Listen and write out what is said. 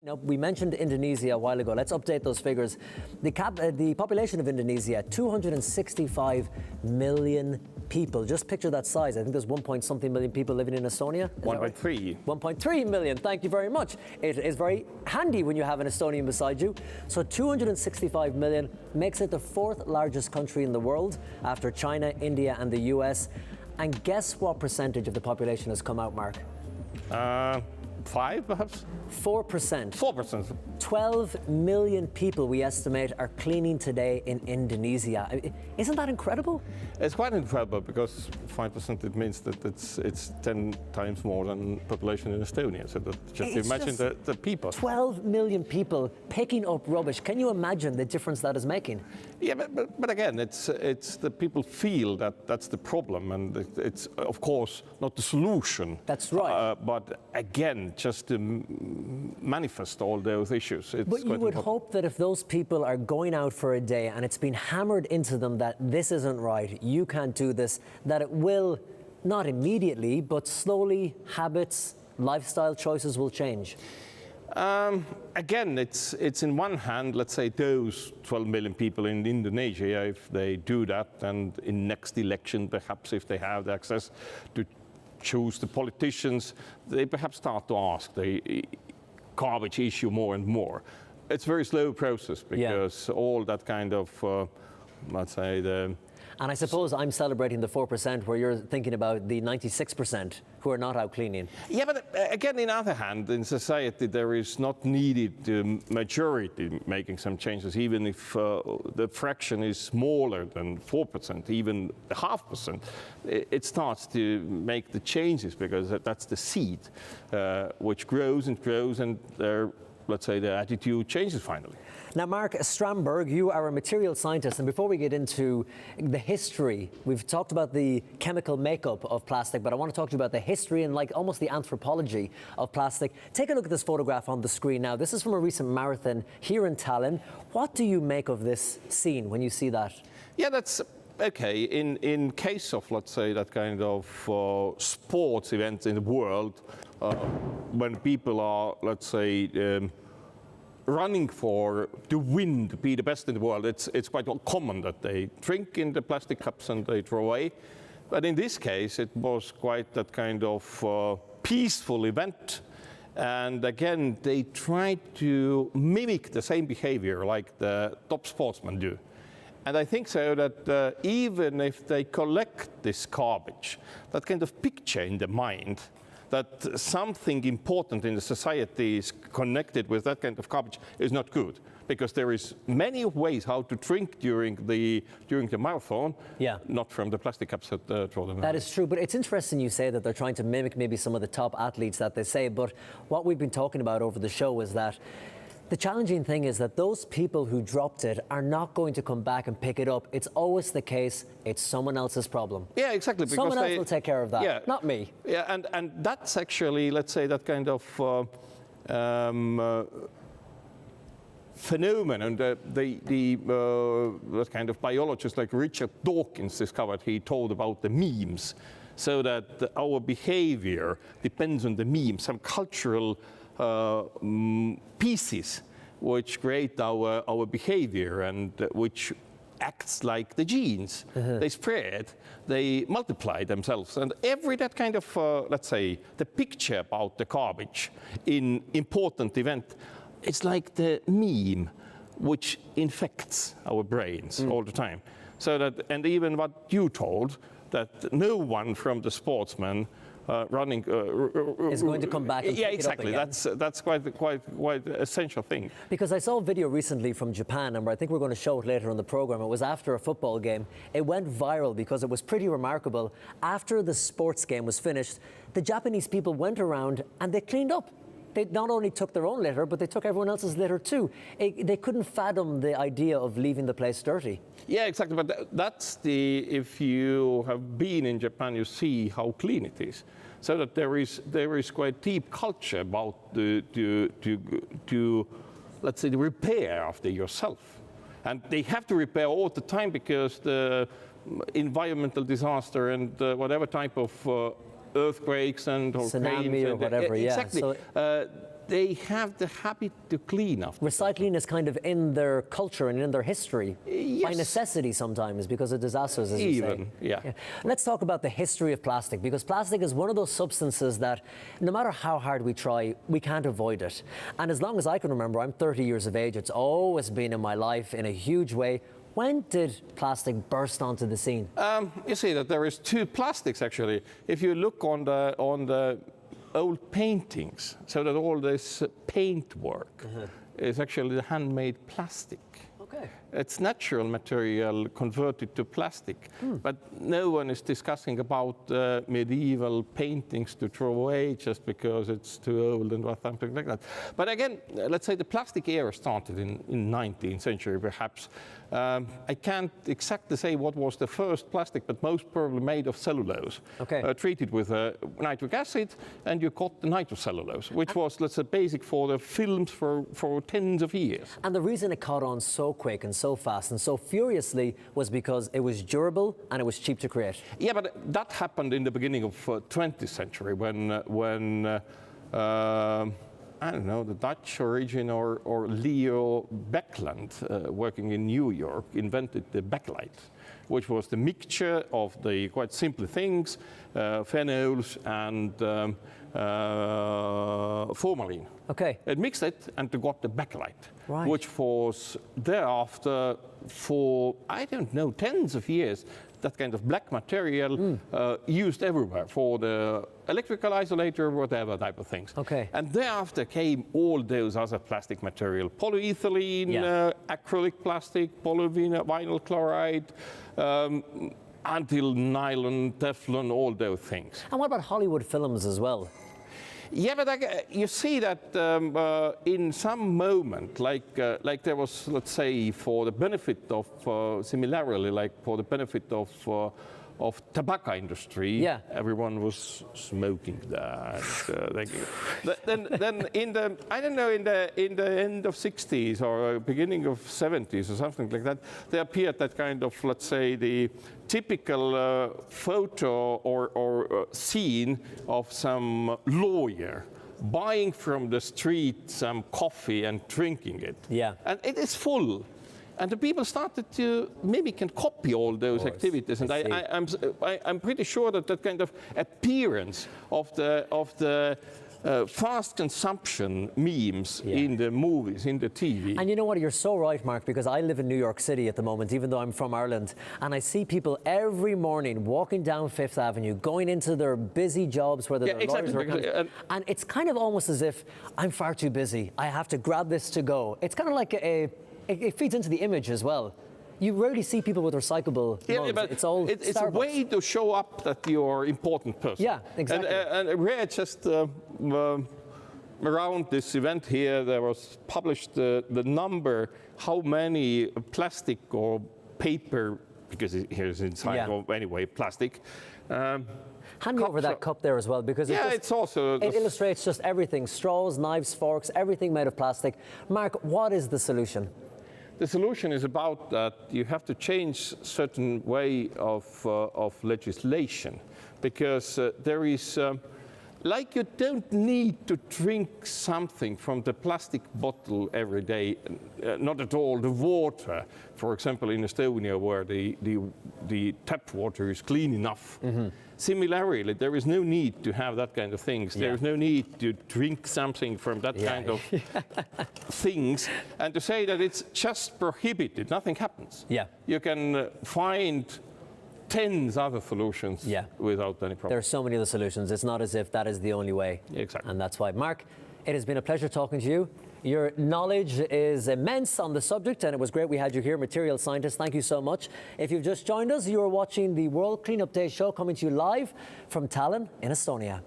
Now, we mentioned Indonesia a while ago. Let's update those figures. The population of Indonesia, 265 million people. Just picture that size. I think there's 1-point-something million people living in Estonia. 1.3. 1.3 million. Thank you very much. It is very handy when you have an Estonian beside you. So 265 million makes it the fourth largest country in the world after China, India, and the US. And guess what percentage of the population has come out, Mark? 5, perhaps? 4%. 4%. 12 million people, we estimate, are cleaning today in Indonesia. Isn't that incredible? It's quite incredible because 5%, it means that it's 10 times more than population in Estonia. So that just imagine the people. 12 million people picking up rubbish. Can you imagine the difference that is making? Yeah, but again, it's the people feel that that's the problem, and it's of course not the solution. That's right. But again, just to manifest all those issues. But you would hope that if those people are going out for a day and it's been hammered into them that this isn't right, you can't do this, that it will, not immediately, but slowly, habits, lifestyle choices will change. Again, it's in one hand, let's say those 12 million people in Indonesia, if they do that, and in next election, perhaps if they have the access to choose the politicians, they perhaps start to ask the garbage issue more and more. It's a very slow process because all that kind of, let's say, And I suppose I'm celebrating the 4% where you're thinking about the 96% who are not out cleaning. Yeah, but again, on the other hand, in society, there is not needed the majority making some changes, even if the fraction is smaller than 4%, even 0.5%. It starts to make the changes because that's the seed which grows and grows, and let's say the attitude changes finally. Now, Marek Strandberg, you are a material scientist, and before we get into the history, we've talked about the chemical makeup of plastic, but I want to talk to you about the history and like almost the anthropology of plastic. Take a look at this photograph on the screen now. This is from a recent marathon here in Tallinn. What do you make of this scene when you see that? Yeah, that's okay. In case of, let's say, that kind of sports events in the world, when people are, let's say, running to win, to be the best in the world, it's quite common that they drink in the plastic cups and they throw away. But in this case, it was quite that kind of peaceful event. And again, they tried to mimic the same behavior like the top sportsmen do. And I think so that even if they collect this garbage, that kind of picture in the mind that something important in the society is connected with that kind of garbage is not good, because there is many ways how to drink during the marathon, not from the plastic cups that throw them away. That is true, but it's interesting you say that they're trying to mimic maybe some of the top athletes that they say, but what we've been talking about over the show is that the challenging thing is that those people who dropped it are not going to come back and pick it up. It's always the case, it's someone else's problem. Yeah, exactly. Because someone else will take care of that, not me. Yeah, and that's actually, let's say, that kind of phenomenon that that kind of biologist like Richard Dawkins discovered. He told about the memes, so that our behavior depends on the meme, some cultural pieces which create our behavior and which acts like the genes. They spread, they multiply themselves, and every that kind of, let's say, the picture about the garbage in important event, it's like the meme which infects our brains all the time. So that, and even what you told, that no one from the sportsmen running is going to come back and pick exactly. It up again. That's quite essential thing. Because I saw a video recently from Japan, and I think we're going to show it later on the program. It was after a football game. It went viral because it was pretty remarkable. After the sports game was finished, the Japanese people went around and they cleaned up. They not only took their own litter, but they took everyone else's litter too. They couldn't fathom the idea of leaving the place dirty. Yeah, exactly. But that's if you have been in Japan, you see how clean it is. So that there is quite deep culture about to let's say, the repair after yourself. And they have to repair all the time because the environmental disaster and whatever type of earthquakes and tsunami or whatever, exactly. So they have the habit to clean after. Recycling is kind of in their culture and in their history, by Yes. necessity sometimes, because of disasters, as you say. Even, yeah. Let's talk about the history of plastic, because plastic is one of those substances that no matter how hard we try, we can't avoid it. And as long as I can remember, I'm 30 years of age, it's always been in my life in a huge way. When did plastic burst onto the scene? You see that there is two plastics actually. If you look on the old paintings, so that all this paint work is actually the handmade plastic. Okay. It's natural material converted to plastic, but no one is discussing about medieval paintings to throw away just because it's too old and something like that. But again, let's say the plastic era started in 19th century, perhaps. I can't exactly say what was the first plastic, but most probably made of cellulose, treated with nitric acid, and you got the nitrocellulose, which was, let's say, basic for the films for tens of years. And the reason it caught on so quick and so fast and so furiously was because it was durable and it was cheap to create. Yeah, but that happened in the beginning of 20th century when I don't know, the Dutch origin or Leo Baekeland, working in New York, invented the bakelite, which was the mixture of the quite simple things, phenols and formalin. Okay. It mixed it and got the bakelite, Right. which was thereafter for, I don't know, tens of years, that kind of black material used everywhere for the electrical isolator, whatever type of things. Okay. And thereafter came all those other plastic material, polyethylene, acrylic plastic, polyvinyl chloride, until nylon, Teflon, all those things. And what about Hollywood films as well? Yeah, but you see that in some moment, like there was, let's say, for the benefit of, similarly, like for the benefit of tobacco industry, everyone was smoking that. Then in the, I don't know, in the end of 60s or beginning of 70s or something like that, there appeared that kind of, let's say, the typical photo or scene of some lawyer buying from the street some coffee and drinking it. Yeah. And it is full. And the people started to maybe can copy all those activities, and I'm pretty sure that that kind of appearance of the fast consumption memes in the movies, in the TV. And you know what, you're so right, Mark, because I live in New York City at the moment, even though I'm from Ireland, and I see people every morning walking down Fifth Avenue, going into their busy jobs, whether they're lawyers or accountants, and it's kind of almost as if I'm far too busy, I have to grab this to go. It's kind of like it feeds into the image as well. You rarely see people with recyclable mugs. But it's all it's a way to show up that you're an important person. Yeah, exactly. And we're just around this event here, there was published the number, how many plastic or paper, because here's inside of anyway plastic. Hand me over that cup there as well, because it's also it illustrates just everything: straws, knives, forks, everything made of plastic. Mark, what is the solution? The solution is about that you have to change certain way of legislation, because there is, like you don't need to drink something from the plastic bottle every day, not at all. The water, for example, in Estonia, where the tap water is clean enough. Similarly, there is no need to have that kind of things. There is no need to drink something from that kind of things. And to say that it's just prohibited, nothing happens. Yeah. You can find tens other solutions without any problem. There are so many other solutions. It's not as if that is the only way. Exactly. And that's why. Mark, it has been a pleasure talking to you. Your knowledge is immense on the subject, and it was great we had you here, material scientist. Thank you so much. If you've just joined us, you are watching the World Cleanup Day show, coming to you live from Tallinn in Estonia.